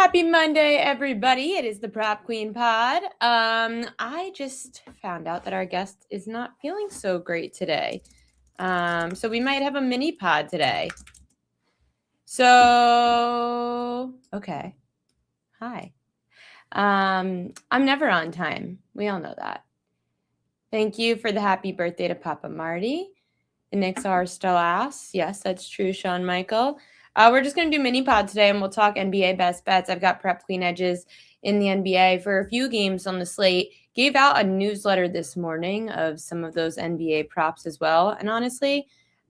Happy Monday, everybody. It is the Prop Queen Pod. I just found out that our guest is not feeling so great today. So we might have a mini pod today. So, okay. Hi. I'm never on time. We all know that. Thank you for the happy birthday to Papa Marty. The Knicks are still ass. Yes, that's true, Sean Michael. We're just going to do mini pod today, and we'll talk NBA best bets. I've got prep queen edges in the NBA for a few games on the slate. Gave out a newsletter this morning of some of those NBA props as well. And honestly,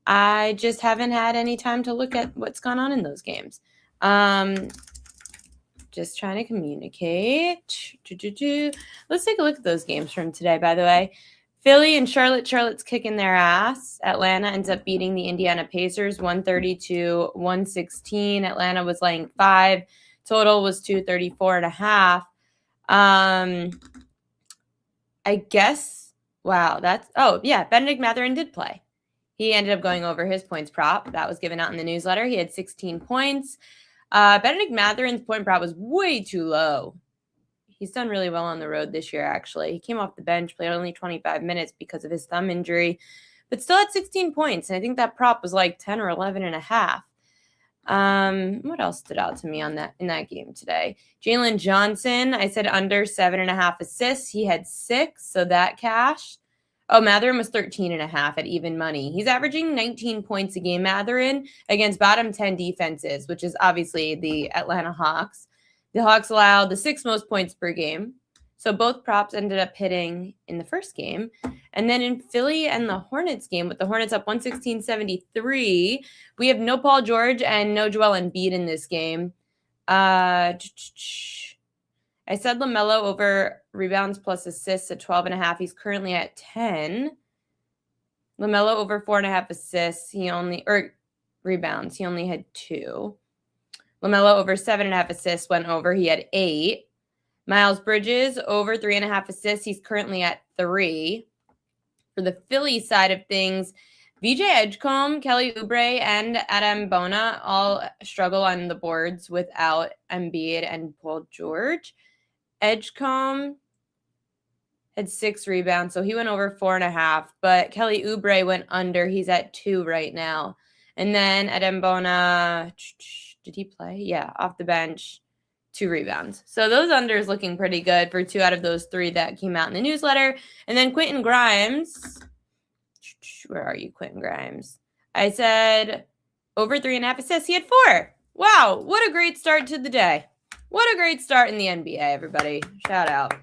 I just haven't had any time to look at what's gone on in those games. Just trying to communicate. Let's take a look at those games from today, by the way. Philly and Charlotte. Charlotte's kicking their ass. Atlanta ends up beating the Indiana Pacers 130-116. Atlanta was laying 5. Total was 234.5. I guess, wow, Benedict Mathurin did play. He ended up going over his points prop. That was given out in the newsletter. He had 16 points. Benedict Mathurin's point prop was way too low. He's done really well on the road this year, actually. He came off the bench, played only 25 minutes because of his thumb injury, but still had 16 points. And I think that prop was like 10 or 11.5. What else stood out to me in that game today? Jalen Johnson, I said under 7.5 assists. He had 6, so that cashed. Oh, Mathurin was 13.5 at even money. He's averaging 19 points a game, Mathurin, against bottom 10 defenses, which is obviously the Atlanta Hawks. The Hawks allowed the 6th most points per game. So both props ended up hitting in the first game. And then in Philly and the Hornets game, with the Hornets up 116-73, we have no Paul George and no Joel Embiid in this game. I said LaMelo over rebounds plus assists at 12.5. He's currently at 10. LaMelo over 4.5 assists. Rebounds. He only had 2. LaMelo over 7.5 assists went over. He had 8. Miles Bridges over 3.5 assists. He's currently at 3. For the Philly side of things, VJ Edgecombe, Kelly Oubre, and Adam Bona all struggle on the boards without Embiid and Paul George. Edgecombe had 6 rebounds, so he went over 4.5. But Kelly Oubre went under. He's at 2 right now. And then Adam Bona, did he play? Yeah, off the bench, 2 rebounds. So those unders looking pretty good for 2 out of those 3 that came out in the newsletter. And then Quentin Grimes. Where are you, Quentin Grimes? I said over 3.5 assists. He had 4. Wow, what a great start to the day. What a great start in the NBA, everybody. Shout out.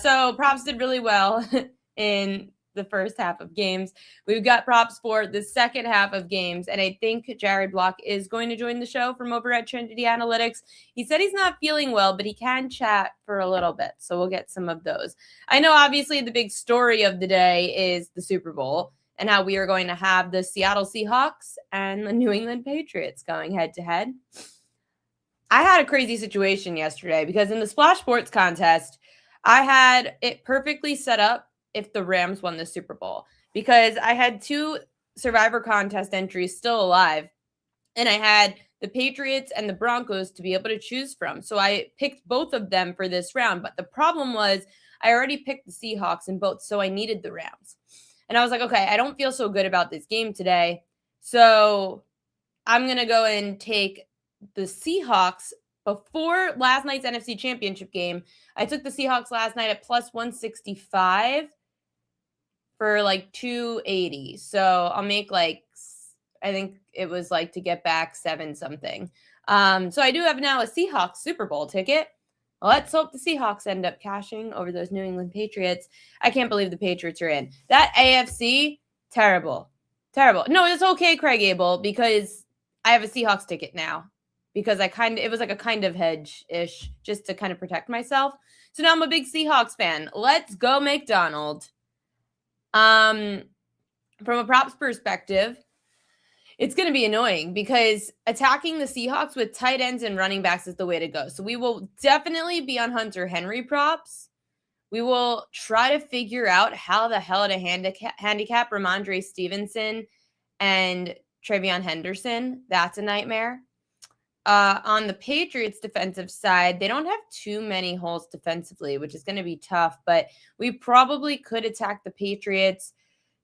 So props did really well in the first half of games. We've got props for the second half of games, and I think Jared Block is going to join the show from over at Trinity Analytics. He said he's not feeling well, but he can chat for a little bit, so we'll get some of those. I know obviously the big story of the day is the Super Bowl and how we are going to have the Seattle Seahawks and the New England Patriots going head-to-head. I had a crazy situation yesterday because in the Splash Sports contest, I had it perfectly set up if the Rams won the Super Bowl, because I had 2 Survivor contest entries still alive, and I had the Patriots and the Broncos to be able to choose from. So I picked both of them for this round, but the problem was I already picked the Seahawks in both, so I needed the Rams. And I was like, okay, I don't feel so good about this game today, so I'm going to go and take the Seahawks before last night's NFC Championship game. I took the Seahawks last night at plus 165 for like 280. So I'll make I think it was to get back 7 something. So I do have now a Seahawks Super Bowl ticket. Let's hope the Seahawks end up cashing over those New England Patriots. I can't believe the Patriots are in. That AFC, terrible. Terrible. No, it's okay, Craig Abel, because I have a Seahawks ticket now. Because it was like a kind of hedge-ish just to kind of protect myself. So now I'm a big Seahawks fan. Let's go, McDonald. From a props perspective, it's going to be annoying because attacking the Seahawks with tight ends and running backs is the way to go. So we will definitely be on Hunter Henry props. We will try to figure out how the hell to handicap Ramondre Stevenson and Travion Henderson. That's a nightmare. on the Patriots defensive side, they don't have too many holes defensively, which is going to be tough, but we probably could attack the Patriots.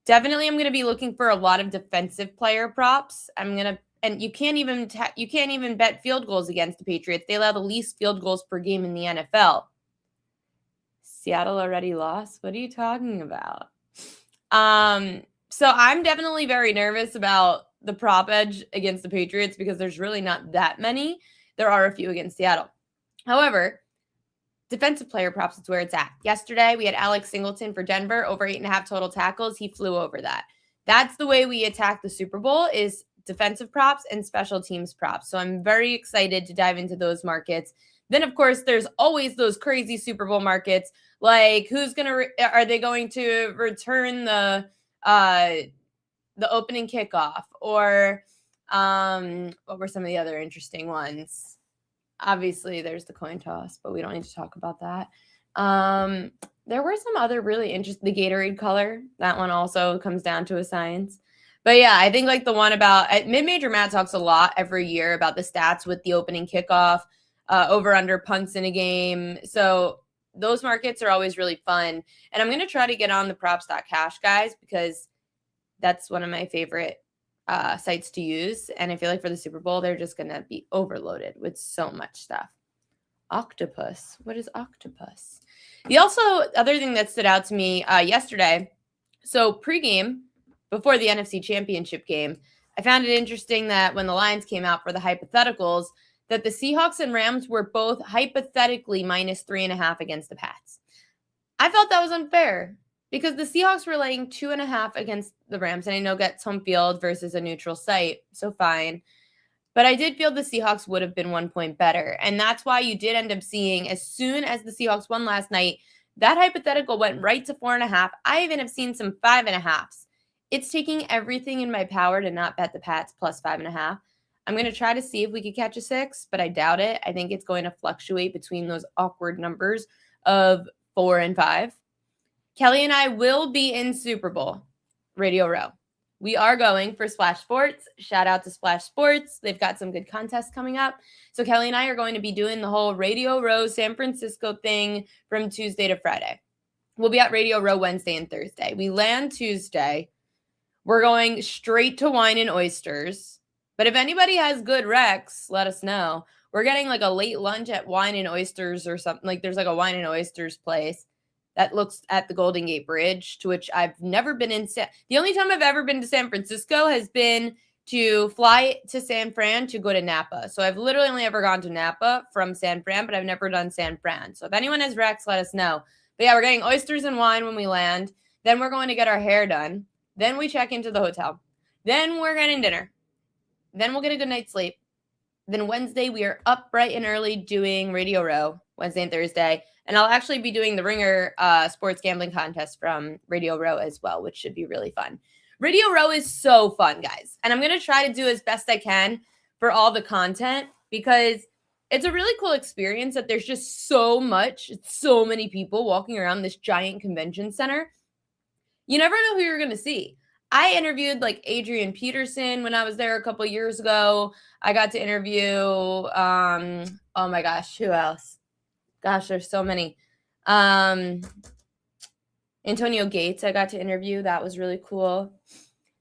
Definitely, I'm going to be looking for a lot of defensive player props. And you can't even bet field goals against the Patriots. They allow the least field goals per game in the NFL. Seattle already lost? What are you talking about? So I'm definitely very nervous about the prop edge against the Patriots because there's really not that many. There are a few against Seattle. However, defensive player props is where it's at. Yesterday, we had Alex Singleton for Denver, over 8.5 total tackles. He flew over that. That's the way we attack the Super Bowl, is defensive props and special teams props. So I'm very excited to dive into those markets. Then, of course, there's always those crazy Super Bowl markets, like are they going to return the opening kickoff, or what were some of the other interesting ones? Obviously, there's the coin toss, but we don't need to talk about that. There were some other really interesting, the Gatorade color. That one also comes down to a science. But yeah, I think like the one about Mid-Major Matt talks a lot every year about the stats with the opening kickoff, over under punts in a game. So those markets are always really fun. And I'm going to try to get on the props.cash, guys, because that's one of my favorite sites to use. And I feel like for the Super Bowl, they're just going to be overloaded with so much stuff. Octopus. What is octopus? The other thing that stood out to me yesterday, so pregame, before the NFC Championship game, I found it interesting that when the lines came out for the hypotheticals, that the Seahawks and Rams were both hypothetically -3.5 against the Pats. I felt that was unfair because the Seahawks were laying 2.5 against the Rams. And I know that's home field versus a neutral site, so fine. But I did feel the Seahawks would have been 1 point better. And that's why you did end up seeing, as soon as the Seahawks won last night, that hypothetical went right to 4.5. I even have seen some 5.5s. It's taking everything in my power to not bet the Pats plus 5.5. I'm going to try to see if we could catch a 6, but I doubt it. I think it's going to fluctuate between those awkward numbers of 4 and 5. Kelly and I will be in Super Bowl Radio Row. We are going for Splash Sports. Shout out to Splash Sports. They've got some good contests coming up. So Kelly and I are going to be doing the whole Radio Row San Francisco thing from Tuesday to Friday. We'll be at Radio Row Wednesday and Thursday. We land Tuesday. We're going straight to Wine and Oysters. But if anybody has good recs, let us know. We're getting like a late lunch at Wine and Oysters or something. Like there's like a Wine and Oysters place that looks at the Golden Gate Bridge, to which I've never been in. The only time I've ever been to San Francisco has been to fly to San Fran to go to Napa. So I've literally only ever gone to Napa from San Fran, but I've never done San Fran. So if anyone has recs, let us know. But yeah, we're getting oysters and wine when we land. Then we're going to get our hair done. Then we check into the hotel. Then we're getting dinner. Then we'll get a good night's sleep. Then Wednesday, we are up bright and early doing Radio Row, Wednesday and Thursday. And I'll actually be doing the Ringer sports gambling contest from Radio Row as well, which should be really fun. Radio Row is so fun, guys. And I'm going to try to do as best I can for all the content because it's a really cool experience that there's just so many people walking around this giant convention center. You never know who you're going to see. I interviewed like Adrian Peterson when I was there a couple years ago. I got to interview, oh my gosh, who else? Gosh, there's so many. Antonio Gates, I got to interview. That was really cool.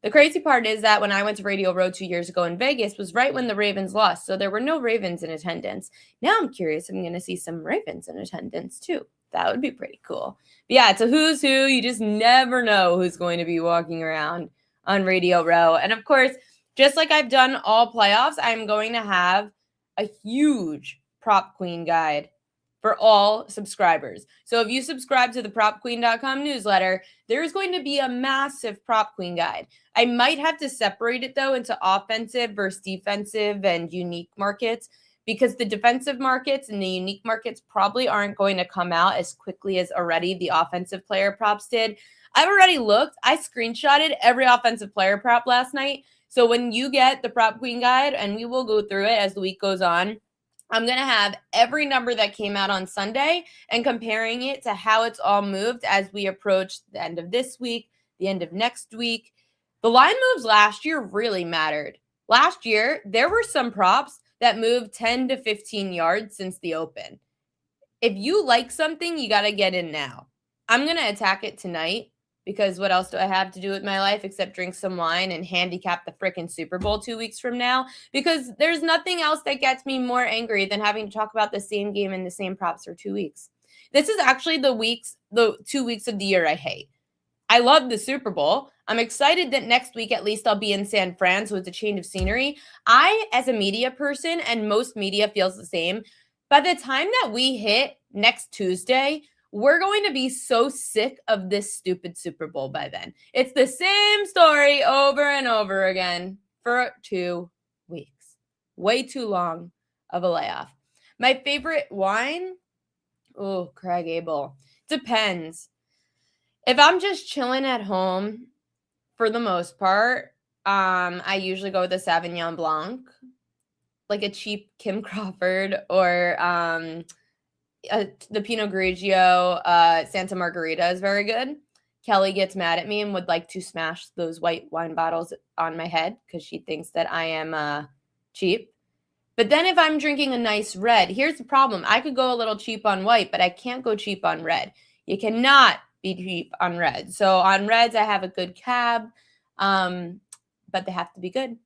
The crazy part is that when I went to Radio Row 2 years ago in Vegas was right when the Ravens lost. So there were no Ravens in attendance. Now I'm curious. I'm going to see some Ravens in attendance too. That would be pretty cool. But yeah, it's a who's who. You just never know who's going to be walking around on Radio Row. And of course, just like I've done all playoffs, I'm going to have a huge Prop Queen guide for all subscribers. So if you subscribe to the PropQueen.com newsletter, there's going to be a massive Prop Queen guide. I might have to separate it, though, into offensive versus defensive and unique markets, because the defensive markets and the unique markets probably aren't going to come out as quickly as already the offensive player props did. I've already looked. I screenshotted every offensive player prop last night. So when you get the Prop Queen guide, and we will go through it as the week goes on, I'm going to have every number that came out on Sunday and comparing it to how it's all moved as we approach the end of this week, the end of next week. The line moves last year really mattered. Last year, there were some props that moved 10 to 15 yards since the open. If you like something, you got to get in now. I'm going to attack it tonight because what else do I have to do with my life except drink some wine and handicap the freaking Super Bowl 2 weeks from now? Because there's nothing else that gets me more angry than having to talk about the same game and the same props for 2 weeks. This is actually the 2 weeks of the year I hate. I love the Super Bowl. I'm excited that next week, at least, I'll be in San Fran, so it's a change of scenery. I, as a media person, and most media feels the same, by the time that we hit next Tuesday, we're going to be so sick of this stupid Super Bowl by then. It's the same story over and over again for 2 weeks. Way too long of a layoff. My favorite wine? Oh, Craig Abel. Depends. If I'm just chilling at home, for the most part, I usually go with a Sauvignon Blanc, like a cheap Kim Crawford, or the Pinot Grigio Santa Margarita is very good. Kelly gets mad at me and would like to smash those white wine bottles on my head because she thinks that I am cheap. But then if I'm drinking a nice red, here's the problem. I could go a little cheap on white, but I can't go cheap on red. You cannot be cheap on red. So on reds, I have a good cab, but they have to be good.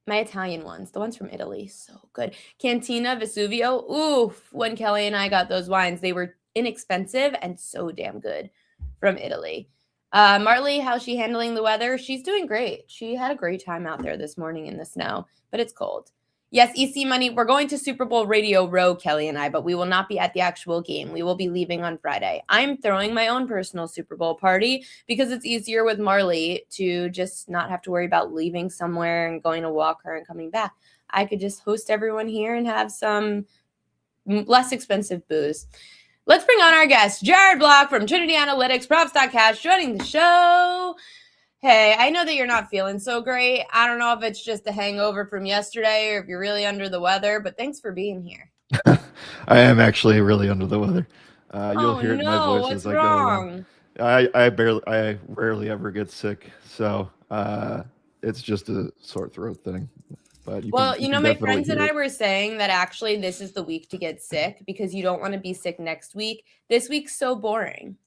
My Italian ones, the ones from Italy, so good. Cantina Vesuvio, oof. When Kelly and I got those wines, they were inexpensive and so damn good from Italy. Marley, how's she handling the weather? She's doing great. She had a great time out there this morning in the snow, but it's cold. Yes, EC Money, we're going to Super Bowl Radio Row, Kelly and I, but we will not be at the actual game. We will be leaving on Friday. I'm throwing my own personal Super Bowl party because it's easier with Marley to just not have to worry about leaving somewhere and going to walk her and coming back. I could just host everyone here and have some less expensive booze. Let's bring on our guest, Jared Block from Trinity Analytics, Props.cash, joining the show. Hey, I know that you're not feeling so great. I don't know if it's just a hangover from yesterday or if you're really under the weather, but thanks for being here. I am actually really under the weather. You'll hear it in my voice what's as I wrong? go along. I rarely ever get sick, so it's just a sore throat thing. But My friends and I were saying that actually this is the week to get sick because you don't want to be sick next week. This week's so boring.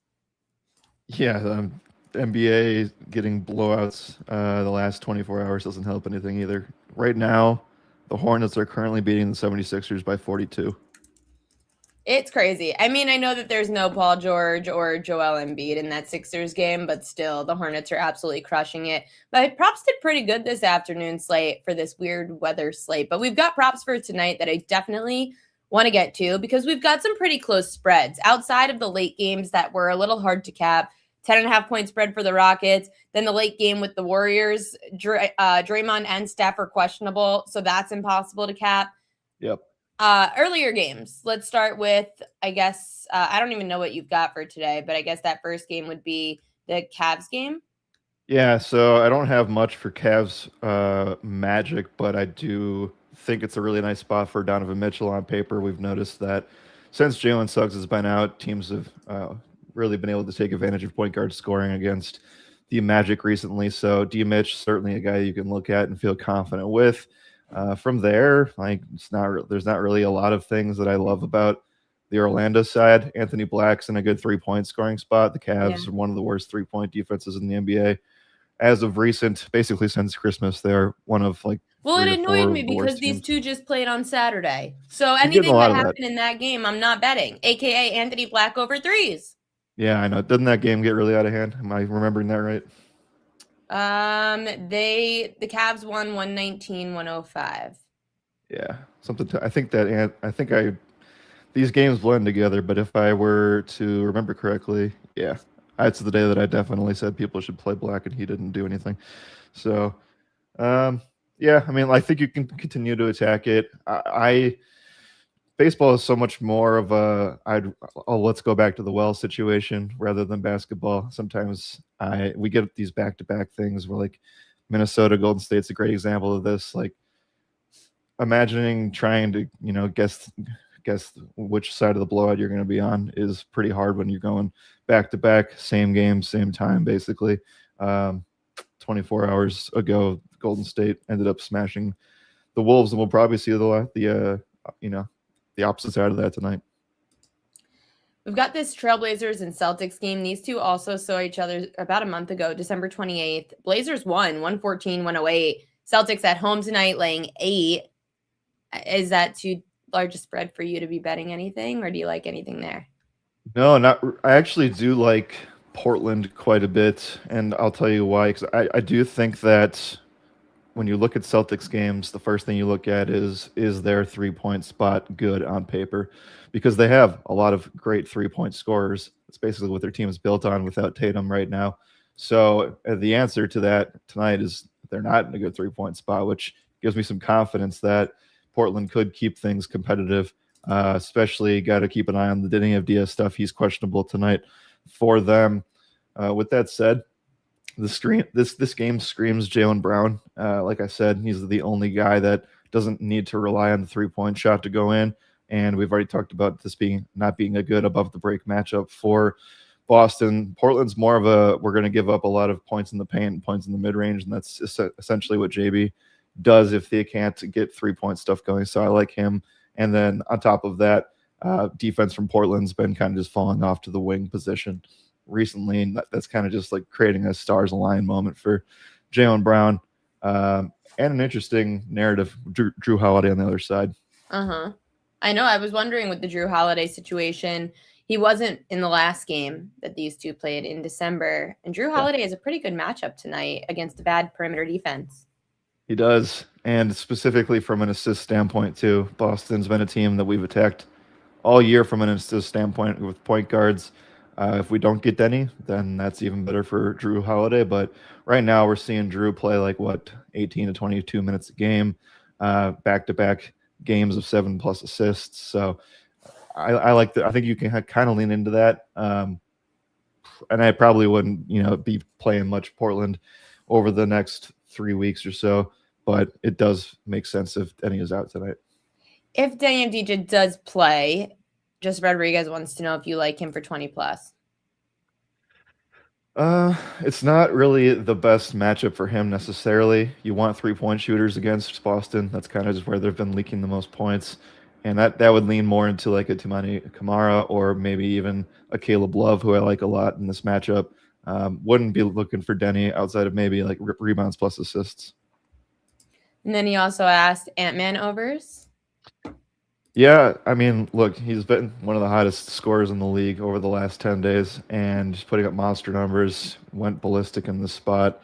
Yeah, NBA getting blowouts the last 24 hours doesn't help anything either. Right now, the Hornets are currently beating the 76ers by 42. It's crazy. I mean, I know that there's no Paul George or Joel Embiid in that Sixers game, but still, the Hornets are absolutely crushing it. But props did pretty good this afternoon slate for this weird weather slate. But we've got props for tonight that I definitely want to get to because we've got some pretty close spreads outside of the late games that were a little hard to cap. 10.5-point spread for the Rockets. Then the late game with the Warriors, Draymond and Steph are questionable, so that's impossible to cap. Yep. Earlier games. Let's start with, I guess, I don't even know what you've got for today, but I guess that first game would be the Cavs game. Yeah, so I don't have much for Cavs Magic, but I do think it's a really nice spot for Donovan Mitchell on paper. We've noticed that since Jalen Suggs has been out, teams have really been able to take advantage of point guard scoring against the Magic recently. So D-Mitch, certainly a guy you can look at and feel confident with. From there, there's not really a lot of things that I love about the Orlando side. Anthony Black's in a good 3-point scoring spot. The Cavs are one of the worst 3-point defenses in the NBA. As of recent, basically since Christmas, they're one of it annoyed me because these two just played on Saturday. So anything that happened in that game, I'm not betting, aka Anthony Black over threes. Yeah, I know. Didn't that game get really out of hand? Am I remembering that right? The Cavs won 119-105. Yeah, these games blend together. But if I were to remember correctly, yeah, that's the day that I definitely said people should play Black, and he didn't do anything. So, yeah, I mean, I think you can continue to attack it. Baseball is so much more of let's go back to the well situation rather than basketball. Sometimes we get these back-to-back things where, like, Minnesota, Golden State's a great example of this. Like, imagining trying to, guess which side of the blowout you're going to be on is pretty hard when you're going back-to-back, same game, same time, basically. 24 hours ago, Golden State ended up smashing the Wolves, and we'll probably see the opposite side of that tonight. We've got this Trailblazers and Celtics game. These two also saw each other about a month ago, December 28th. Blazers won 114-108. Celtics at home tonight, laying 8. Is that too large a spread for you to be betting anything, or do you like anything there? No, not. I actually do like Portland quite a bit, and I'll tell you why. Because I do think that when you look at Celtics games, the first thing you look at is their 3-point spot good on paper, because they have a lot of great 3-point scorers. It's basically what their team is built on without Tatum right now. So the answer to that tonight is they're not in a good 3-point spot, which gives me some confidence that Portland could keep things competitive. Especially got to keep an eye on the Denny of Diaz stuff. He's questionable tonight for them. With that said, this game screams Jaylen Brown. Like I said, he's the only guy that doesn't need to rely on the 3-point shot to go in. And we've already talked about this not being a good above the break matchup for Boston. Portland's more of a we're going to give up a lot of points in the paint and points in the mid range, and that's essentially what JB does if they can't get 3-point stuff going. So I like him. And then on top of that, defense from Portland's been kind of just falling off to the wing position recently, and that's kind of just like creating a stars align moment for Jaylen Brown, and an interesting narrative. Drew Holiday on the other side. I know. I was wondering with the Drew Holiday situation. He wasn't in the last game that these two played in December, and Drew Holiday is a pretty good matchup tonight against a bad perimeter defense. He does, and specifically from an assist standpoint too. Boston's been a team that we've attacked all year from an assist standpoint with point guards. If we don't get Denny, then that's even better for Drew Holiday. But right now we're seeing Drew play 18 to 22 minutes a game, back-to-back games of 7+ assists. So I like that. I think you can kind of lean into that. And I probably wouldn't, be playing much Portland over the next 3 weeks or so, but it does make sense if Denny is out tonight. If Denny Avdija does play, just Rodriguez wants to know if you like him for 20+. It's not really the best matchup for him necessarily. You want 3-point shooters against Boston. That's kind of just where they've been leaking the most points. And that would lean more into like a Toumani Camara or maybe even a Caleb Love, who I like a lot in this matchup. Wouldn't be looking for Denny outside of maybe like rebounds plus assists. And then he also asked Ant-Man overs. Yeah, I mean, look, he's been one of the hottest scorers in the league over the last 10 days and just putting up monster numbers, went ballistic in the spot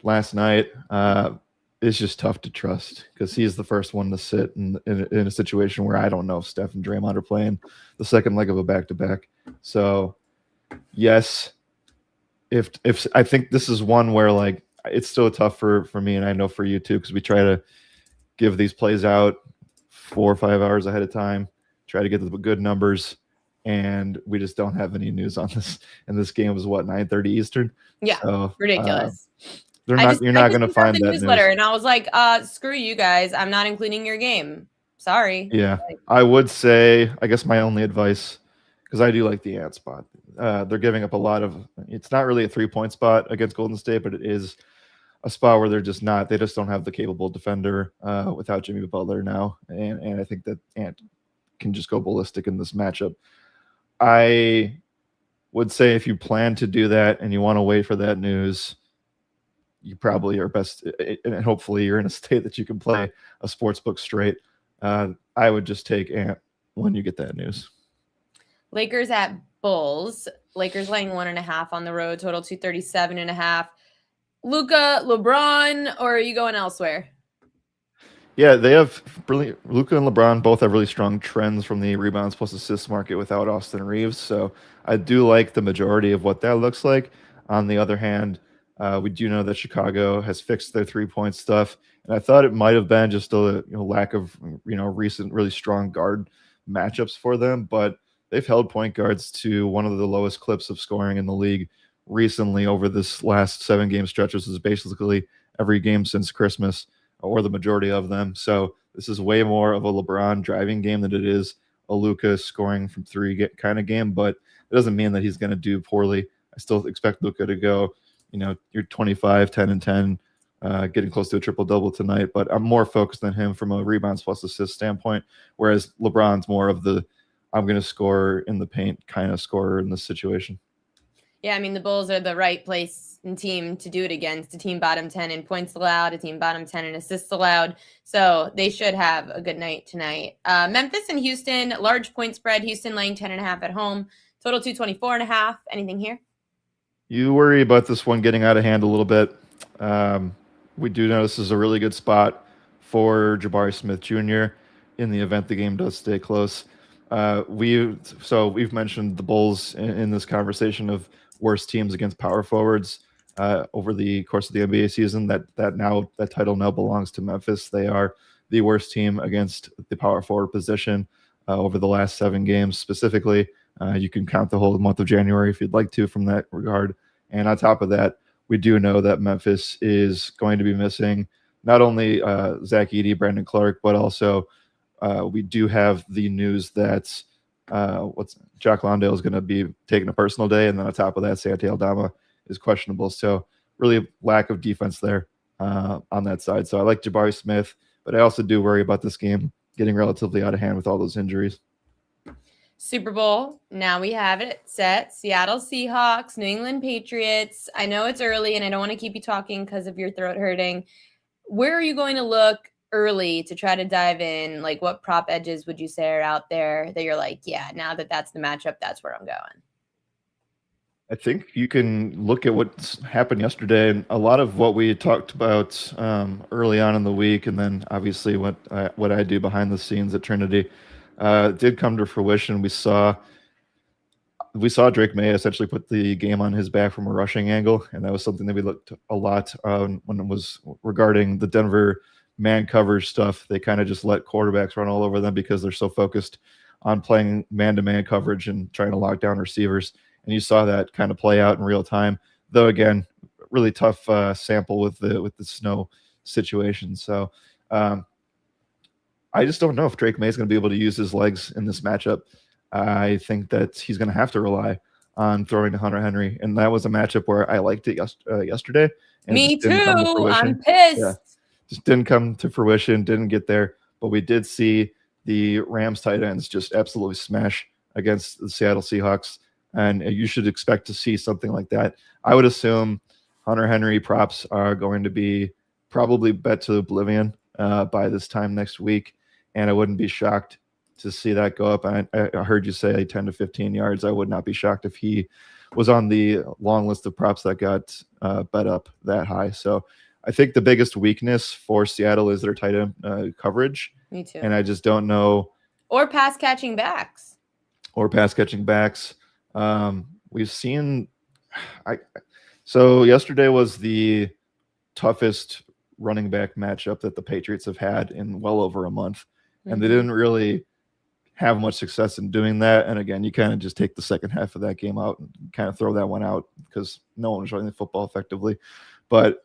last night. It's just tough to trust because he's the first one to sit in a situation where I don't know if Steph and Draymond are playing the second leg of a back-to-back. So, yes, if I think this is one where like it's still tough for me, and I know for you too, because we try to give these plays out 4 or 5 hours ahead of time, try to get the good numbers, and we just don't have any news on this. And this game was 9:30 Eastern. Yeah, so, ridiculous. You're not going to find that newsletter, news. And I was like, screw you guys. I'm not including your game. Sorry. Yeah, I would say, I guess my only advice, because I do like the ant spot. They're giving up a lot of. It's not really a 3-point spot against Golden State, but it is a spot where they just don't have the capable defender without Jimmy Butler now. And I think that Ant can just go ballistic in this matchup. I would say if you plan to do that and you want to wait for that news, you probably are best, and hopefully you're in a state that you can play a sports book straight. I would just take Ant when you get that news. Lakers at Bulls. Lakers laying 1.5 on the road, total 237.5. Luka, LeBron, or are you going elsewhere? Yeah, they have brilliant. Luka and LeBron both have really strong trends from the rebounds plus assists market without Austin Reeves. So I do like the majority of what that looks like. On the other hand, we do know that Chicago has fixed their 3-point stuff, and I thought it might have been just a lack of recent really strong guard matchups for them, but they've held point guards to one of the lowest clips of scoring in the league recently over this last 7-game stretch. This is basically every game since Christmas, or the majority of them. So this is way more of a LeBron driving game than it is a Luka scoring from 3 kind of game, but it doesn't mean that he's going to do poorly. I still expect Luka to go, your 25, 10 and 10, getting close to a triple-double tonight, but I'm more focused on him from a rebounds plus assist standpoint, whereas LeBron's more of the I'm going to score in the paint kind of scorer in this situation. Yeah, I mean, the Bulls are the right place and team to do it against. A team bottom 10 in points allowed, a team bottom 10 in assists allowed. So they should have a good night tonight. Memphis and Houston, large point spread. Houston laying 10.5 at home. Total 224.5. Anything here? You worry about this one getting out of hand a little bit. We do know this is a really good spot for Jabari Smith Jr. in the event the game does stay close. We've mentioned the Bulls in this conversation of worst teams against power forwards over the course of the NBA season. That title now belongs to Memphis. They are the worst team against the power forward position over the last 7 games specifically. You can count the whole month of January if you'd like to from that regard. And on top of that, we do know that Memphis is going to be missing not only Zach Edey, Brandon Clark, but also we do have the news that Jack Londale is going to be taking a personal day, and then on top of that, Santi Aldama is questionable. So really lack of defense there on that side. So I like Jabari Smith, but I also do worry about this game getting relatively out of hand with all those injuries. Super Bowl. Now we have it set. Seattle Seahawks, New England Patriots. I know it's early and I don't want to keep you talking because of your throat hurting. Where are you going to look early to try to dive in? Like, what prop edges would you say are out there that you're like, yeah, now that that's the matchup, that's where I'm going? I think you can look at what's happened yesterday, and a lot of what we talked about early on in the week, and then obviously what I do behind the scenes at Trinity did come to fruition. We saw Drake May essentially put the game on his back from a rushing angle, and that was something that we looked a lot when it was regarding the Denver man coverage stuff. They kind of just let quarterbacks run all over them because they're so focused on playing man-to-man coverage and trying to lock down receivers. And you saw that kind of play out in real time. Though again, really tough sample with the snow situation. So I just don't know if Drake May is going to be able to use his legs in this matchup. I think that he's going to have to rely on throwing to Hunter Henry, and that was a matchup where I liked it yesterday. And Me it just didn't come to too. fruition. I'm pissed. Yeah, just didn't come to fruition. Didn't get there. But we did see the Rams tight ends just absolutely smash against the Seattle Seahawks, and you should expect to see something like that. I would assume Hunter Henry props are going to be probably bet to oblivion by this time next week, and I wouldn't be shocked to see that go up. I heard you say 10 to 15 yards. I would not be shocked if he was on the long list of props that got bet up that high. So I think the biggest weakness for Seattle is their tight end coverage. Me too. And I just don't know. Or pass catching backs. We've seen. So yesterday was the toughest running back matchup that the Patriots have had in well over a month. Mm-hmm. And they didn't really have much success in doing that. And again, you kind of just take the second half of that game out and kind of throw that one out because no one was running the football effectively. But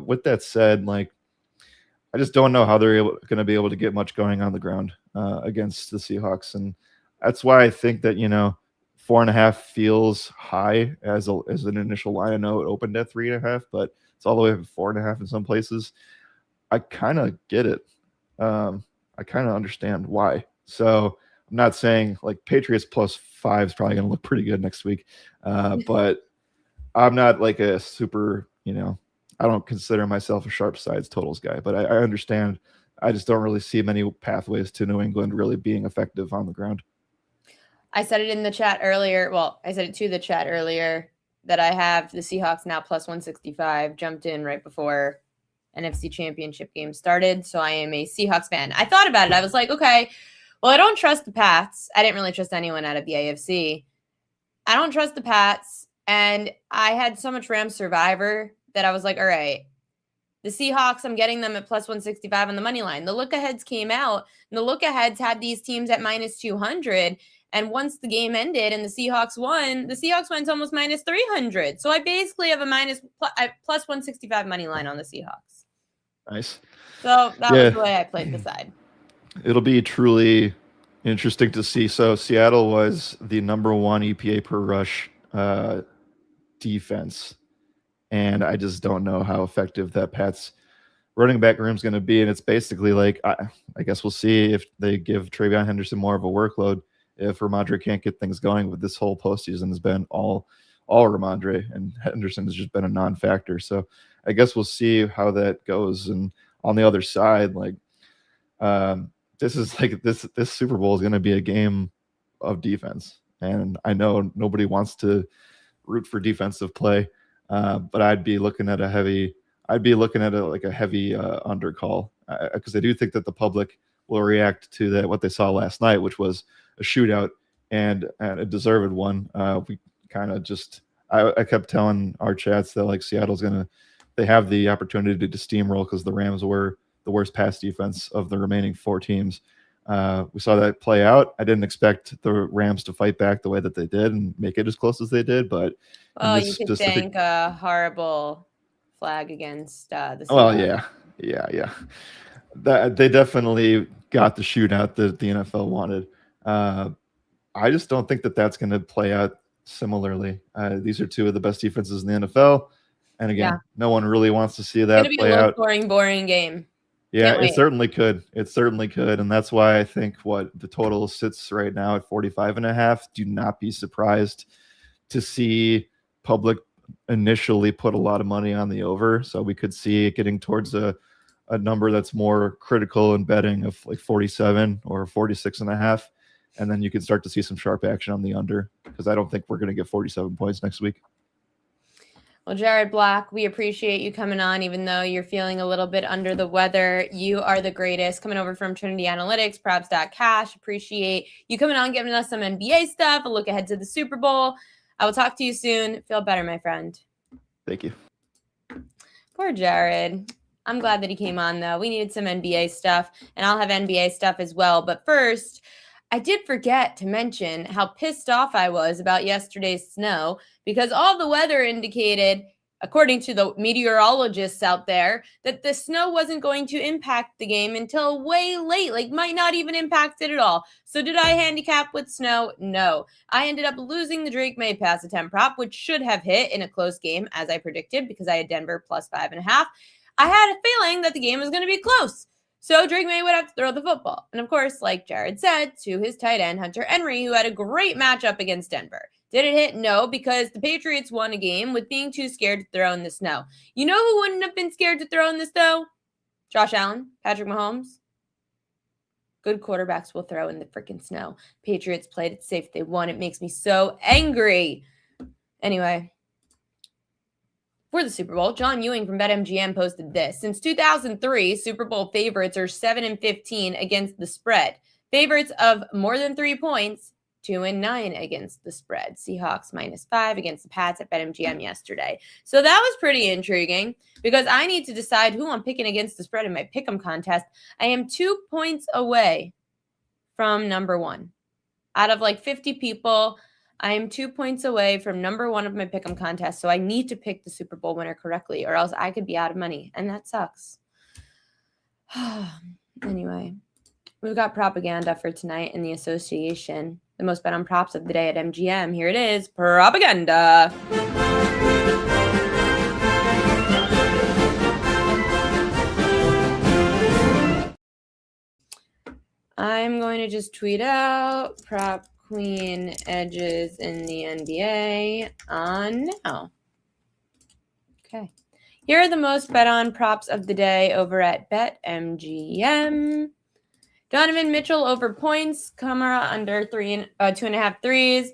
with that said, like, I just don't know how they're going to be able to get much going on the ground against the Seahawks. And that's why I think that, 4.5 feels high as an initial line. I know it opened at 3.5, but it's all the way up to 4.5 in some places. I kind of get it. I kind of understand why. So I'm not saying like Patriots +5 is probably going to look pretty good next week. But I'm not like a super, I don't consider myself a sharp sides totals guy, but I understand. I just don't really see many pathways to New England really being effective on the ground. I said it in the chat earlier. Well, I said it to the chat earlier that I have the Seahawks now +165, jumped in right before NFC Championship game started. So I am a Seahawks fan. I thought about it. I was like, okay, well, I don't trust the Pats. I didn't really trust anyone out of the AFC. I don't trust the Pats. And I had so much Rams Survivor that I was like, all right, the Seahawks, I'm getting them at +165 on the money line. The Lookaheads came out, and the Lookaheads had these teams at -200. And once the game ended and the Seahawks won to almost -300. So I basically have a +165 money line on the Seahawks. Nice. So that was the way I played the side. It'll be truly interesting to see. So Seattle was the #1 EPA per rush defense and I just don't know how effective that Pats running back room is going to be. And it's basically like, I guess we'll see if they give Travion Henderson more of a workload. If Ramondre can't get things going, with this whole postseason has been all Ramondre, and Henderson has just been a non-factor. So I guess we'll see how that goes. And on the other side, like this is like this Super Bowl is going to be a game of defense, and I know nobody wants to root for defensive play, but I'd be looking at a heavy undercall, because I do think that the public will react to that what they saw last night, which was a shootout and a deserved one. We kind of just I kept telling our chats that like they have the opportunity to steamroll because the Rams were the worst pass defense of the remaining 4 teams. We saw that play out. I didn't expect the Rams to fight back the way that they did and make it as close as they did, but you could thank a horrible flag against the Seahawks. Well, yeah. That they definitely got the shootout that the NFL wanted. I just don't think that that's going to play out similarly. These are 2 of the best defenses in the NFL, and again, no one really wants to see that play out. It's going to be a low-scoring, boring game. Yeah, it certainly could. And that's why I think what the total sits right now at 45.5. Do not be surprised to see public initially put a lot of money on the over. So we could see it getting towards a number that's more critical in betting of like 47 or 46.5. And then you can start to see some sharp action on the under, because I don't think we're going to get 47 points next week. Well, Jared Black, we appreciate you coming on, even though you're feeling a little bit under the weather. You are the greatest. Coming over from Trinity Analytics, props.cash. Appreciate you coming on, giving us some NBA stuff, a look ahead to the Super Bowl. I will talk to you soon. Feel better, my friend. Thank you. Poor Jared. I'm glad that he came on, though. We needed some NBA stuff, and I'll have NBA stuff as well. But first, I did forget to mention how pissed off I was about yesterday's snow, because all the weather indicated, according to the meteorologists out there, that the snow wasn't going to impact the game until way late, like might not even impact it at all. So did I handicap with snow? No. I ended up losing the Drake May pass attempt prop, which should have hit in a close game, as I predicted, because I had Denver plus 5.5. I had a feeling that the game was going to be close. So Drake May would have to throw the football. And of course, like Jared said, to his tight end, Hunter Henry, who had a great matchup against Denver. Did it hit? No, because the Patriots won a game with being too scared to throw in the snow. You know who wouldn't have been scared to throw in the snow? Josh Allen, Patrick Mahomes. Good quarterbacks will throw in the freaking snow. Patriots played it safe. They won. It makes me so angry. Anyway. For the Super Bowl, John Ewing from BetMGM posted this. Since 2003, Super Bowl favorites are 7-15 against the spread. Favorites of more than 3 points, 2-9 against the spread. Seahawks -5 against the Pats at BetMGM yesterday. So that was pretty intriguing, because I need to decide who I'm picking against the spread in my pick'em contest. I am 2 points away from number 1. Out of like 50 people, I am 2 points away from number 1 of my pick'em contest, so I need to pick the Super Bowl winner correctly, or else I could be out of money, and that sucks. Anyway, we've got propaganda for tonight in the association. The most bet on props of the day at MGM. Here it is, propaganda. I'm going to just tweet out prop queen edges in the NBA on now. Okay. Here are the most bet on props of the day over at BetMGM. Donovan Mitchell over points, Kamara under 2.5 threes.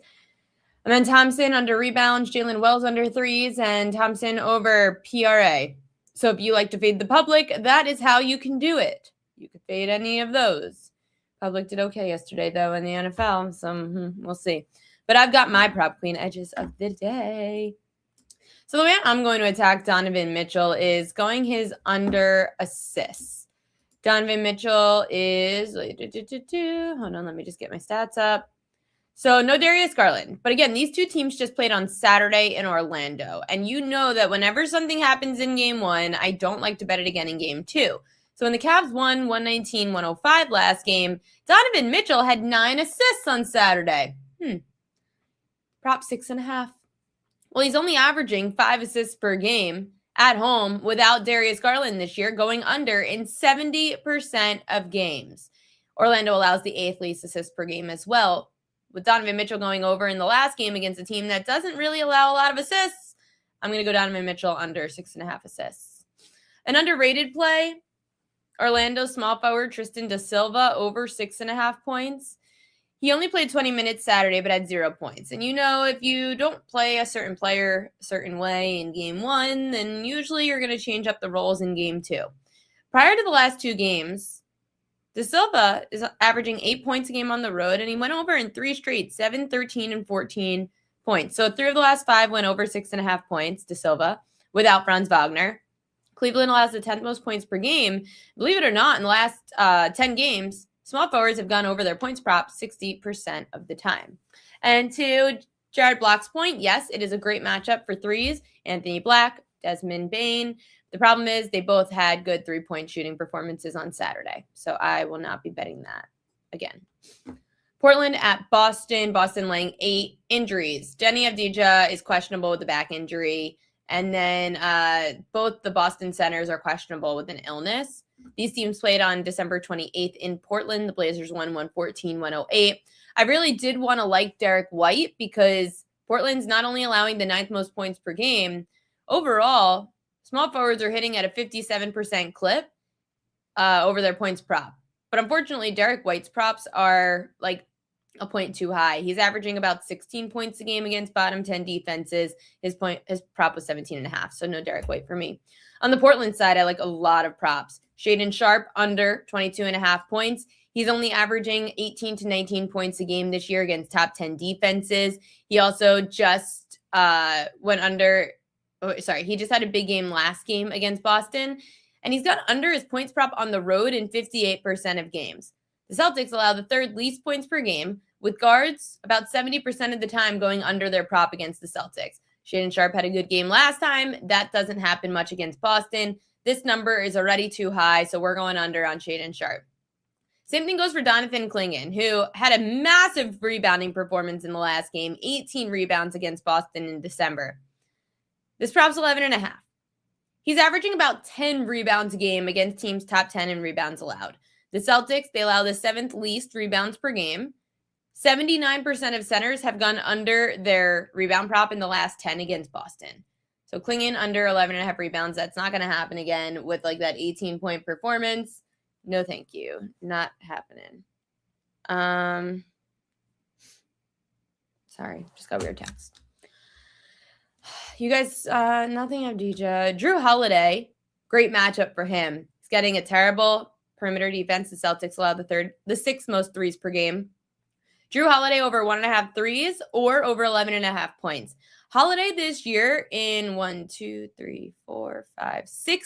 Amen Thompson under rebounds, Jalen Wells under threes, and Thompson over PRA. So if you like to fade the public, that is how you can do it. You could fade any of those. Public did okay yesterday, though, in the NFL, so we'll see. But I've got my prop queen edges of the day. So the way I'm going to attack Donovan Mitchell is going his under assists. Donovan Mitchell is, hold on, let me just get my stats up. So no Darius Garland. But again, these 2 teams just played on Saturday in Orlando. And you know that whenever something happens in game 1, I don't like to bet it again in game 2. So when the Cavs won 119-105 last game, Donovan Mitchell had 9 assists on Saturday. Prop 6.5. Well, he's only averaging 5 assists per game at home without Darius Garland this year, going under in 70% of games. Orlando allows the 8th least assists per game as well, with Donovan Mitchell going over in the last game against a team that doesn't really allow a lot of assists. I'm going to go Donovan Mitchell under 6.5 assists. An underrated play, Orlando small forward Tristan da Silva over 6.5 points. He only played 20 minutes Saturday, but had 0 points. And if you don't play a certain player a certain way in game 1, then usually you're going to change up the roles in game 2. Prior to the last 2 games, Da Silva is averaging 8 points a game on the road, and he went over in 3 straight, 7, 13, and 14 points. So 3 of the last 5 went over 6.5 points, Da Silva, without Franz Wagner. Cleveland allows the 10th most points per game. Believe it or not, in the last 10 games, small forwards have gone over their points prop 60% of the time. And to Jared Black's point, yes, it is a great matchup for threes. Anthony Black, Desmond Bane. The problem is they both had good 3-point shooting performances on Saturday. So I will not be betting that again. Portland at Boston. Boston laying 8. Injuries. Jenny Avdija is questionable with a back injury. And then both the Boston centers are questionable with an illness. These teams played on December 28th in Portland. The Blazers won 114-108. I really did want to like Derek White because Portland's not only allowing the 9th most points per game, overall, small forwards are hitting at a 57% clip over their points prop. But unfortunately, Derek White's props are like a point too high. He's averaging about 16 points a game against bottom 10 defenses. His prop was 17.5, so no Derek White for me. On the Portland side, I like a lot of props. Shaedon Sharpe under 22.5 points. He's only averaging 18 to 19 points a game this year against top 10 defenses. He also just went under. He just had a big game last game against Boston, and he's got under his points prop on the road in 58% of games. The Celtics allow the 3rd least points per game, with guards about 70% of the time going under their prop against the Celtics. Shaedon Sharpe had a good game last time. That doesn't happen much against Boston. This number is already too high, so we're going under on Shaedon Sharpe. Same thing goes for Donovan Clingan, who had a massive rebounding performance in the last game, 18 rebounds against Boston in December. This prop's 11.5. He's averaging about 10 rebounds a game against teams top 10 in rebounds allowed. The Celtics, they allow the 7th least rebounds per game. 79% of centers have gone under their rebound prop in the last 10 against Boston. So Clingan under 11.5 rebounds, that's not going to happen again with like that 18-point performance. No, thank you. Not happening. Sorry, just got a weird text. You guys, nothing of DJ. Drew Holiday, great matchup for him. He's getting a terrible perimeter defense. The Celtics allow the 6th most threes per game. Drew Holiday over 1.5 threes or over 11.5 points. Holiday this year in 6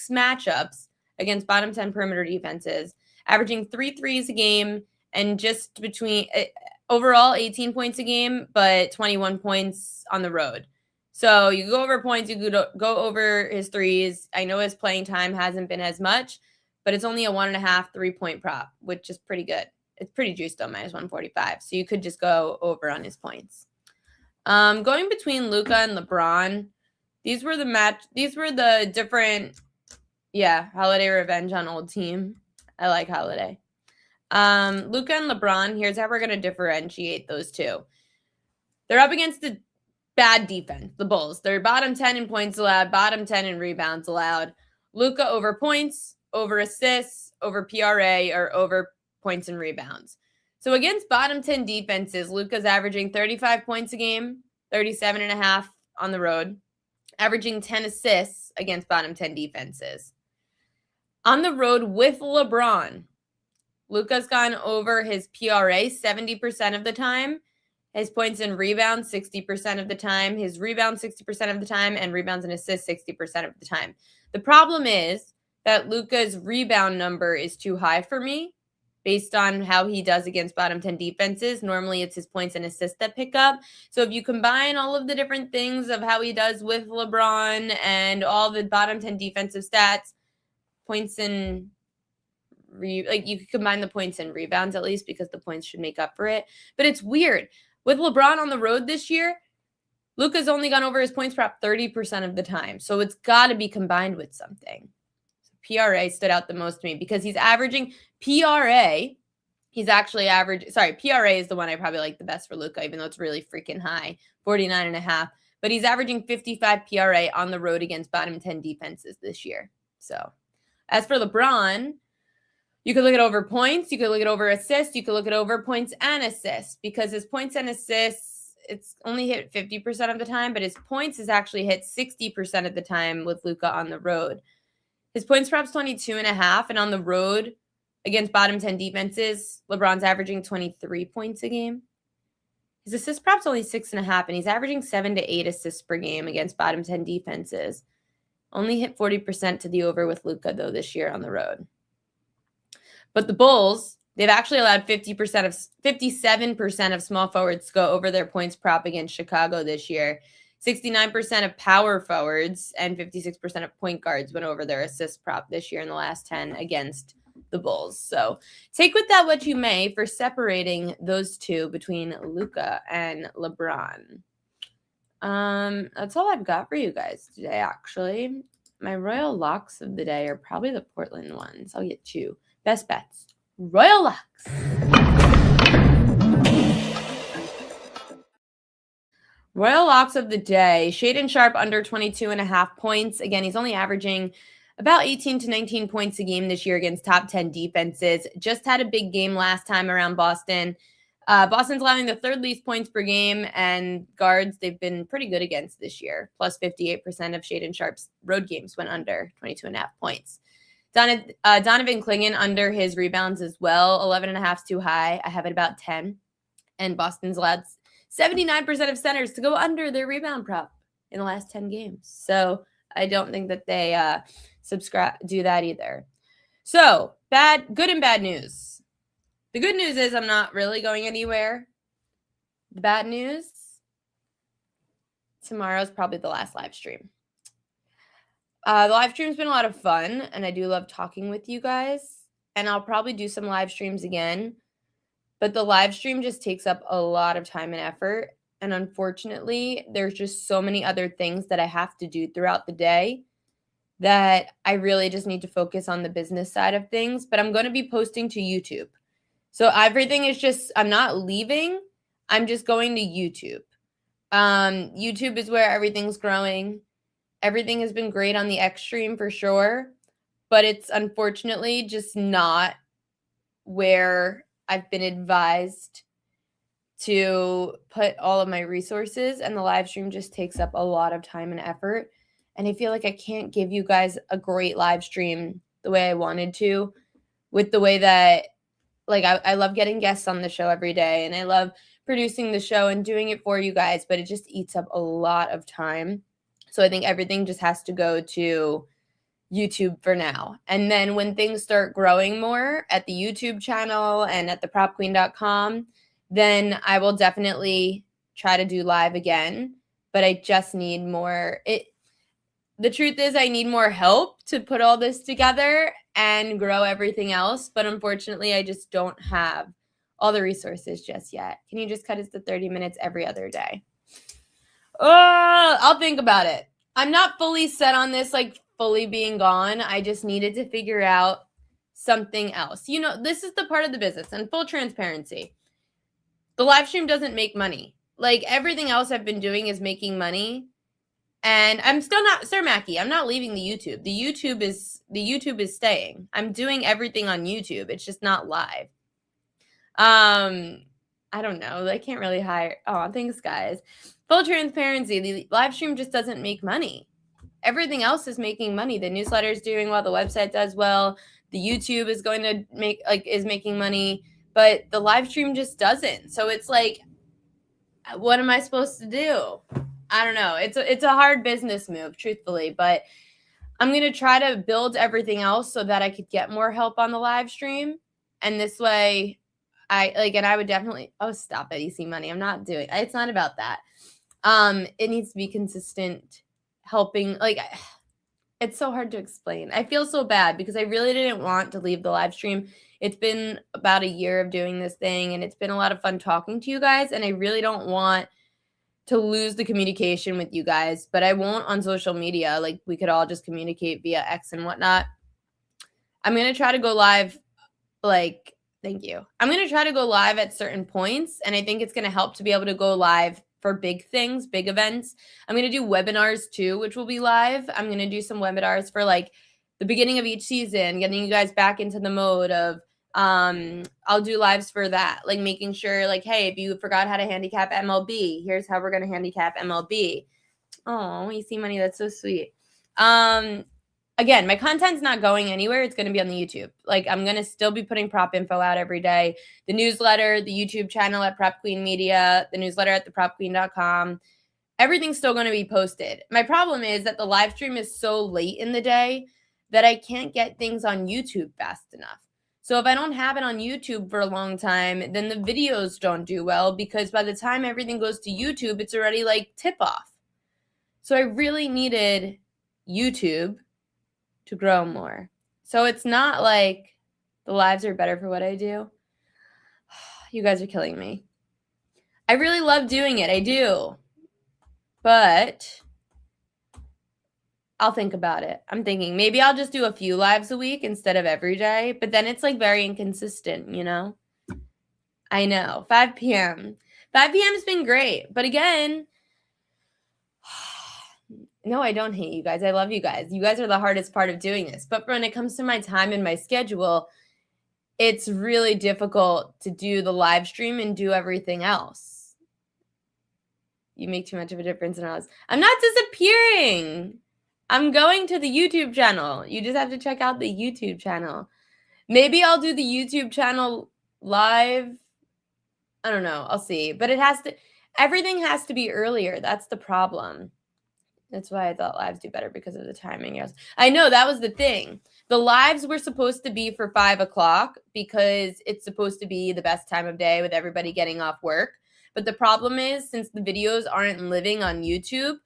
matchups against bottom 10 perimeter defenses, averaging 3 threes a game and just between overall 18 points a game, but 21 points on the road. So you go over points, you go over his threes. I know his playing time hasn't been as much, but it's only a 1.5 3-point prop, which is pretty good. It's pretty juiced though, minus 145. So you could just go over on his points. Going between Luka and LeBron, these were the different, Holiday revenge on old team. I like Holiday. Luka and LeBron, here's how we're going to differentiate those two. They're up against the bad defense, the Bulls. They're bottom 10 in points allowed, bottom 10 in rebounds allowed. Luka over points, over assists, over PRA, or over points and rebounds. So against bottom 10 defenses, Luka's averaging 35 points a game, 37.5 on the road, averaging 10 assists against bottom 10 defenses. On the road with LeBron, Luka's gone over his PRA 70% of the time, his points and rebounds 60% of the time, his rebounds 60% of the time, and rebounds and assists 60% of the time. The problem is that Luka's rebound number is too high for me based on how he does against bottom 10 defenses. Normally it's his points and assists that pick up. So if you combine all of the different things of how he does with LeBron and all the bottom 10 defensive stats, points and you could combine the points and rebounds at least because the points should make up for it. But it's weird. With LeBron on the road this year, Luka's only gone over his points prop 30% of the time. So it's got to be combined with something. PRA stood out the most to me because he's averaging PRA. He's actually PRA is the one I probably like the best for Luka, even though it's really freaking high, 49.5. But he's averaging 55 PRA on the road against bottom 10 defenses this year. So as for LeBron, you could look at over points, you could look at over assists, you could look at over points and assists, because his points and assists, it's only hit 50% of the time, but his points is actually hit 60% of the time with Luka on the road. His points prop's 22.5, and on the road against bottom 10 defenses, LeBron's averaging 23 points a game. His assist prop's only 6.5, and he's averaging 7 to 8 assists per game against bottom 10 defenses. Only hit 40% to the over with Luka, though, this year on the road. But the Bulls, they've actually allowed 57% of small forwards to go over their points prop against Chicago this year. 69% of power forwards and 56% of point guards went over their assist prop this year in the last 10 against the Bulls. So take with that what you may for separating those two between Luka and LeBron. That's all I've got for you guys today, actually. My royal locks of the day are probably the Portland ones. I'll get two. Best bets. Royal locks. Royal locks of the day. Shaedon Sharpe under 22.5 points. Again, he's only averaging about 18 to 19 points a game this year against top 10 defenses. Just had a big game last time around Boston. Boston's allowing the third least points per game, and guards they've been pretty good against this year. Plus 58% of Shaedon Sharpe's road games went under 22.5 points. Donovan Clingan under his rebounds as well. 11.5 is too high. I have it about 10. And Boston's allowed 79% of centers to go under their rebound prop in the last 10 games. So I don't think that they do that either. So good and bad news. The good news is I'm not really going anywhere. The bad news, tomorrow's probably the last live stream. The live stream's been a lot of fun, and I do love talking with you guys. And I'll probably do some live streams again. But the live stream just takes up a lot of time and effort. And unfortunately, there's just so many other things that I have to do throughout the day that I really just need to focus on the business side of things. But I'm going to be posting to YouTube. So everything is just, I'm not leaving. I'm just going to YouTube. YouTube is where everything's growing. Everything has been great on the X stream for sure, but it's unfortunately just not where I've been advised to put all of my resources, and the live stream just takes up a lot of time and effort. And I feel like I can't give you guys a great live stream the way I wanted to, with the way that, like, I love getting guests on the show every day, and I love producing the show and doing it for you guys, but it just eats up a lot of time. So I think everything just has to go to YouTube for now. And then when things start growing more at the YouTube channel and at thepropqueen.com, then I will definitely try to do live again. But I just need more. The truth is I need more help to put all this together and grow everything else. But unfortunately, I just don't have all the resources just yet. Can you just cut it to 30 minutes every other day? I'll think about it. I'm not fully set on this, like fully being gone. I just needed to figure out something else. You know, this is the part of the business, and full transparency. The live stream doesn't make money. Like everything else I've been doing is making money. And I'm still not, Sir Mackie, I'm not leaving the YouTube. The YouTube is staying. I'm doing everything on YouTube. It's just not live. I don't know. I can't really hire. Oh, thanks, guys. Full transparency, the live stream just doesn't make money. Everything else is making money. The newsletter is doing well. The website does well. The YouTube is going to is making money, but the live stream just doesn't. So it's like, what am I supposed to do? I don't know. It's a hard business move, truthfully, but I'm going to try to build everything else so that I could get more help on the live stream. And this way and I would definitely, stop it, EC Money. I'm not doing, it's not about that. It needs to be consistent helping. Like, it's so hard to explain. I feel so bad because I really didn't want to leave the live stream. It's been about a year of doing this thing, and it's been a lot of fun talking to you guys. And I really don't want to lose the communication with you guys, but I won't on social media. Like, we could all just communicate via X and whatnot. I'm going to try to go live, like, thank you. I'm going to try to go live at certain points, and I think it's going to help to be able to go live for big things, big events. I'm going to do webinars too, which will be live. I'm going to do some webinars for like the beginning of each season, getting you guys back into the mode of, I'll do lives for that, like making sure, like, hey, if you forgot how to handicap MLB, here's how we're going to handicap MLB. Oh, you see money. That's so sweet. Again, my content's not going anywhere. It's going to be on the YouTube. Like, I'm going to still be putting prop info out every day. The newsletter, the YouTube channel at Prop Queen Media, the newsletter at thepropqueen.com. Everything's still going to be posted. My problem is that the live stream is so late in the day that I can't get things on YouTube fast enough. So if I don't have it on YouTube for a long time, then the videos don't do well, because by the time everything goes to YouTube, it's already like tip off. So I really needed YouTube to grow more. So it's not like the lives are better for what I do. You guys are killing me. I really love doing it. I do. But I'll think about it. I'm thinking maybe I'll just do a few lives a week instead of every day. But then it's like very inconsistent, you know? I know. 5 p.m. 5 p.m. has been great. But again, no, I don't hate you guys. I love you guys. You guys are the hardest part of doing this. But when it comes to my time and my schedule, it's really difficult to do the live stream and do everything else. You make too much of a difference in us. I'm not disappearing. I'm going to the YouTube channel. You just have to check out the YouTube channel. Maybe I'll do the YouTube channel live. I don't know. I'll see. But everything has to be earlier. That's the problem. That's why I thought lives do better, because of the timing. Yes, I know, that was the thing. The lives were supposed to be for 5 o'clock because it's supposed to be the best time of day with everybody getting off work. But the problem is, since the videos aren't living on YouTube,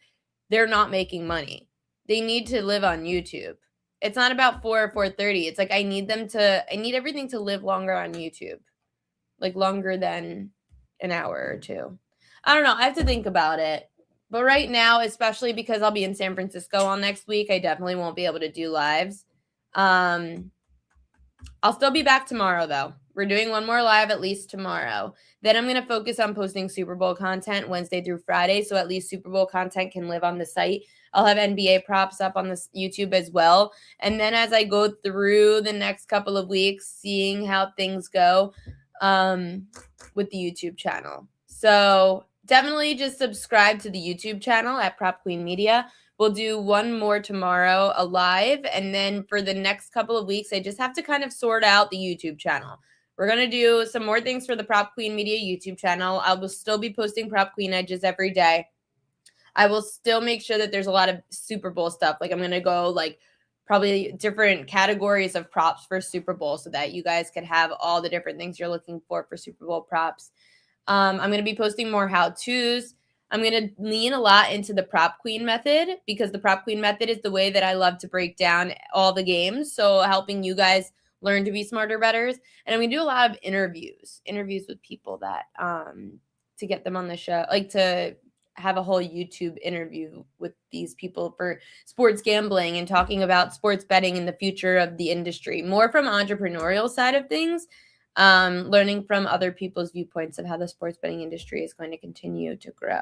they're not making money. They need to live on YouTube. It's not about 4 or 4:30. It's like I need everything to live longer on YouTube, like longer than an hour or two. I don't know. I have to think about it. But right now, especially because I'll be in San Francisco all next week, I definitely won't be able to do lives. I'll still be back tomorrow, though. We're doing one more live at least tomorrow. Then I'm going to focus on posting Super Bowl content Wednesday through Friday, so at least Super Bowl content can live on the site. I'll have NBA props up on this YouTube as well. And then as I go through the next couple of weeks, seeing how things go with the YouTube channel. So definitely just subscribe to the YouTube channel at Prop Queen Media. We'll do one more tomorrow, a live. And then for the next couple of weeks, I just have to kind of sort out the YouTube channel. We're going to do some more things for the Prop Queen Media YouTube channel. I will still be posting Prop Queen Edges every day. I will still make sure that there's a lot of Super Bowl stuff. Like, I'm going to go like probably different categories of props for Super Bowl so that you guys can have all the different things you're looking for Super Bowl props. I'm going to be posting more how-tos. I'm going to lean a lot into the Prop Queen method, because the Prop Queen method is the way that I love to break down all the games. So helping you guys learn to be smarter bettors. And I'm going to do a lot of interviews with people that to get them on the show, like to have a whole YouTube interview with these people for sports gambling and talking about sports betting and the future of the industry, more from entrepreneurial side of things. Learning from other people's viewpoints of how the sports betting industry is going to continue to grow.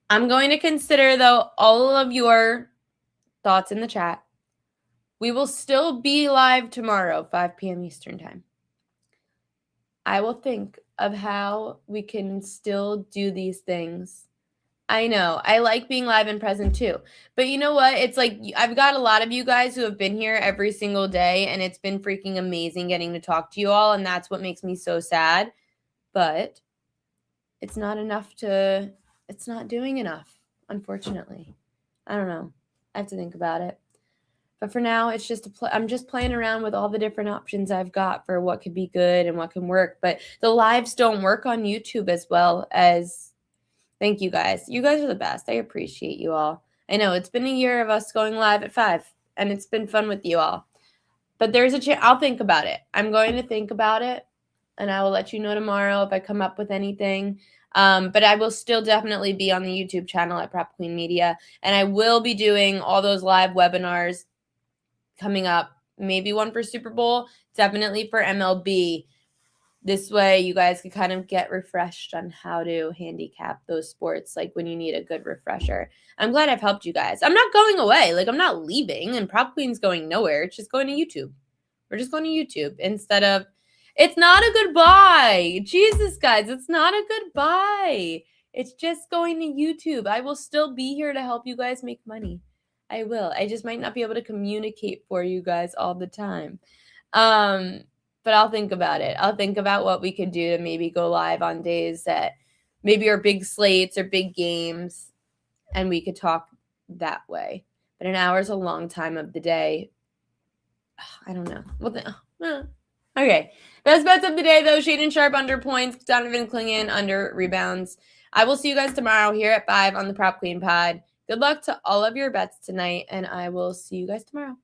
I'm going to consider, though, all of your thoughts in the chat. We will still be live tomorrow, 5 p.m. Eastern time. I will think of how we can still do these things. I know. I like being live and present too. But you know what? It's like I've got a lot of you guys who have been here every single day, and it's been freaking amazing getting to talk to you all, and that's what makes me so sad. But it's not doing enough, unfortunately. I don't know. I have to think about it. But for now, it's just I'm just playing around with all the different options I've got for what could be good and what can work. But the lives don't work on YouTube as well as... Thank you guys. You guys are the best. I appreciate you all. I know it's been a year of us going live at 5, and it's been fun with you all. But there's a chance. I'll think about it. I'm going to think about it. and I will let you know tomorrow if I come up with anything. But I will still definitely be on the YouTube channel at Prop Queen Media, and I will be doing all those live webinars coming up. Maybe one for Super Bowl, definitely for MLB. This way you guys can kind of get refreshed on how to handicap those sports, like when you need a good refresher. I'm glad I've helped you guys. I'm not going away. Like, I'm not leaving, and Prop Queen's going nowhere. It's just going to YouTube. We're just going to YouTube instead of, it's not a goodbye. Jesus, guys, it's not a goodbye. It's just going to YouTube. I will still be here to help you guys make money. I will. I just might not be able to communicate for you guys all the time. But I'll think about it. I'll think about what we could do to maybe go live on days that maybe are big slates or big games, and we could talk that way. But an hour is a long time of the day. I don't know. Okay. Best bets of the day, though. Shaden Sharp under points. Donovan Clingan under rebounds. I will see you guys tomorrow here at 5 on the Prop Queen Pod. Good luck to all of your bets tonight, and I will see you guys tomorrow.